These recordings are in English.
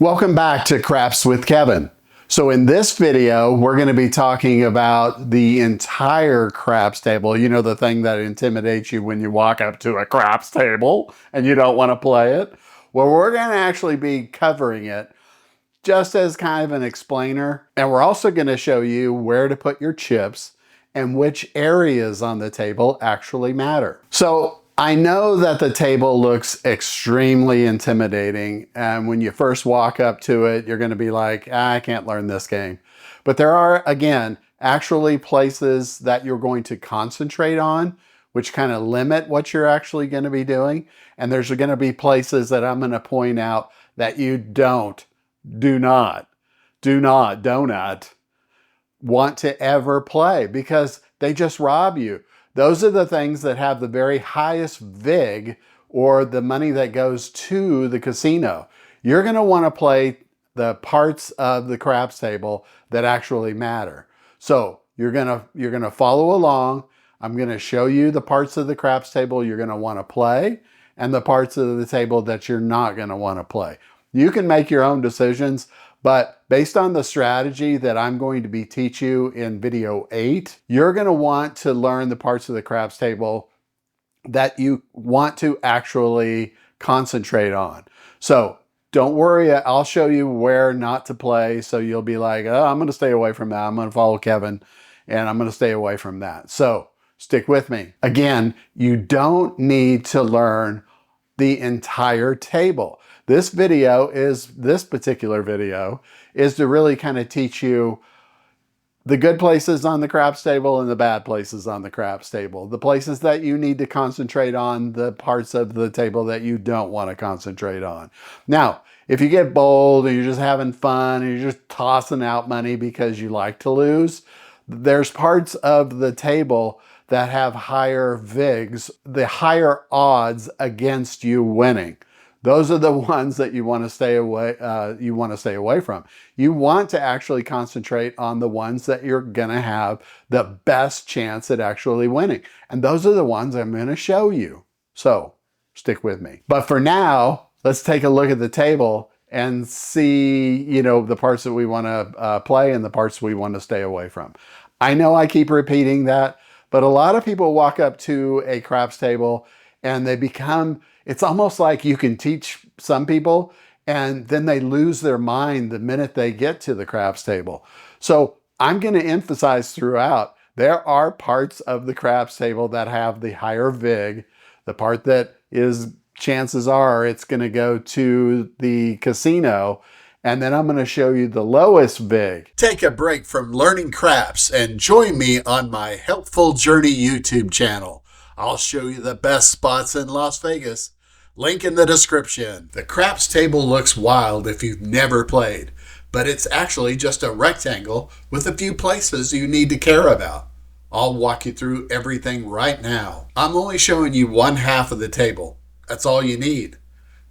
Welcome back to Craps with Kevin. So in this video, we're going to be talking about the entire craps table. You know, the thing that intimidates you when you walk up to a craps table and you don't want to play it? Well, we're going to actually be covering it just as kind of an explainer. And we're also going to show you where to put your chips and which areas on the table actually matter. So I know that the table looks extremely intimidating, and when you first walk up to it, you're going to be like, I can't learn this game. But there are, again, actually places that you're going to concentrate on, which kind of limit what you're actually going to be doing. And there's going to be places that I'm going to point out that you do not want to ever play because they just rob you. Those are the things that have the very highest VIG, or the money that goes to the casino. You're going to want to play the parts of the craps table that actually matter. So you're going to follow along. I'm going to show you the parts of the craps table you're going to want to play and the parts of the table that you're not going to want to play. You can make your own decisions, but based on the strategy that I'm going to be teaching you in video 8, you're going to want to learn the parts of the craps table that you want to actually concentrate on. So don't worry, I'll show you where not to play, so you'll be like, oh, I'm going to stay away from that. I'm going to follow Kevin, and I'm going to stay away from that. So stick with me. Again, you don't need to learn the entire table. This particular video is to really kind of teach you the good places on the craps table and the bad places on the craps table. The places that you need to concentrate on, the parts of the table that you don't want to concentrate on. Now, if you get bold and you're just having fun and you're just tossing out money because you like to lose, there's parts of the table that have higher VIGs, the higher odds against you winning. Those are the ones that you want to stay away. From. You want to actually concentrate on the ones that you're gonna have the best chance at actually winning, and those are the ones I'm going to show you. So stick with me. But for now, let's take a look at the table and see, the parts that we want to play and the parts we want to stay away from. I know I keep repeating that, but a lot of people walk up to a craps table and it's almost like you can teach some people and then they lose their mind the minute they get to the craps table. So I'm going to emphasize throughout, there are parts of the craps table that have the higher VIG. The part that is, chances are it's going to go to the casino. And then I'm going to show you the lowest VIG. Take a break from learning craps and join me on my Helpful Journey YouTube channel. I'll show you the best spots in Las Vegas. Link in the description. The craps table looks wild if you've never played, but it's actually just a rectangle with a few places you need to care about. I'll walk you through everything right now. I'm only showing you one half of the table. That's all you need.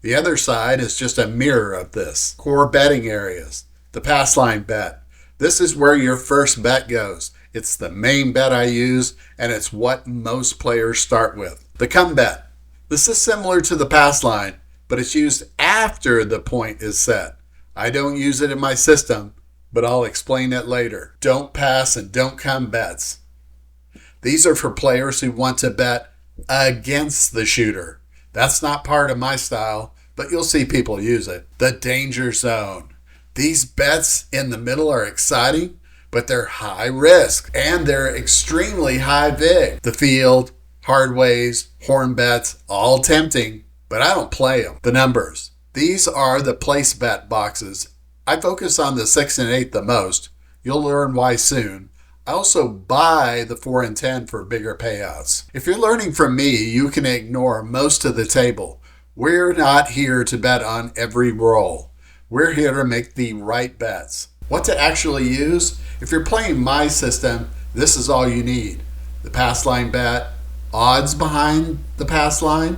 The other side is just a mirror of this. Core betting areas. The pass line bet. This is where your first bet goes. It's the main bet I use, and it's what most players start with. The come bet. This is similar to the pass line, but it's used after the point is set. I don't use it in my system, but I'll explain it later. Don't pass and don't come bets. These are for players who want to bet against the shooter. That's not part of my style, but you'll see people use it. The danger zone. These bets in the middle are exciting, but they're high risk and they're extremely high VIG. The field, hard ways, horn bets, all tempting, but I don't play them. The numbers. These are the place bet boxes. I focus on the 6 and 8 the most. You'll learn why soon. I also buy the 4 and 10 for bigger payouts. If you're learning from me, you can ignore most of the table. We're not here to bet on every roll. We're here to make the right bets. What to actually use? If you're playing my system, this is all you need. The pass line bet, odds behind the pass line,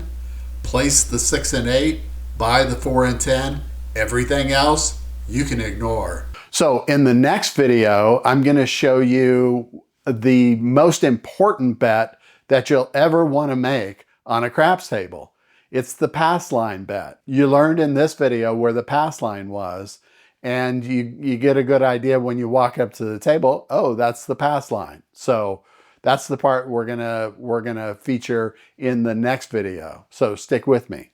place the 6 and 8, buy the 4 and 10. Everything else you can ignore. So in the next video, I'm going to show you the most important bet that you'll ever want to make on a craps table. It's the pass line bet. You learned in this video where the pass line was, and you get a good idea when you walk up to the table, oh, that's the pass line. So that's the part we're gonna feature in the next video. So stick with me.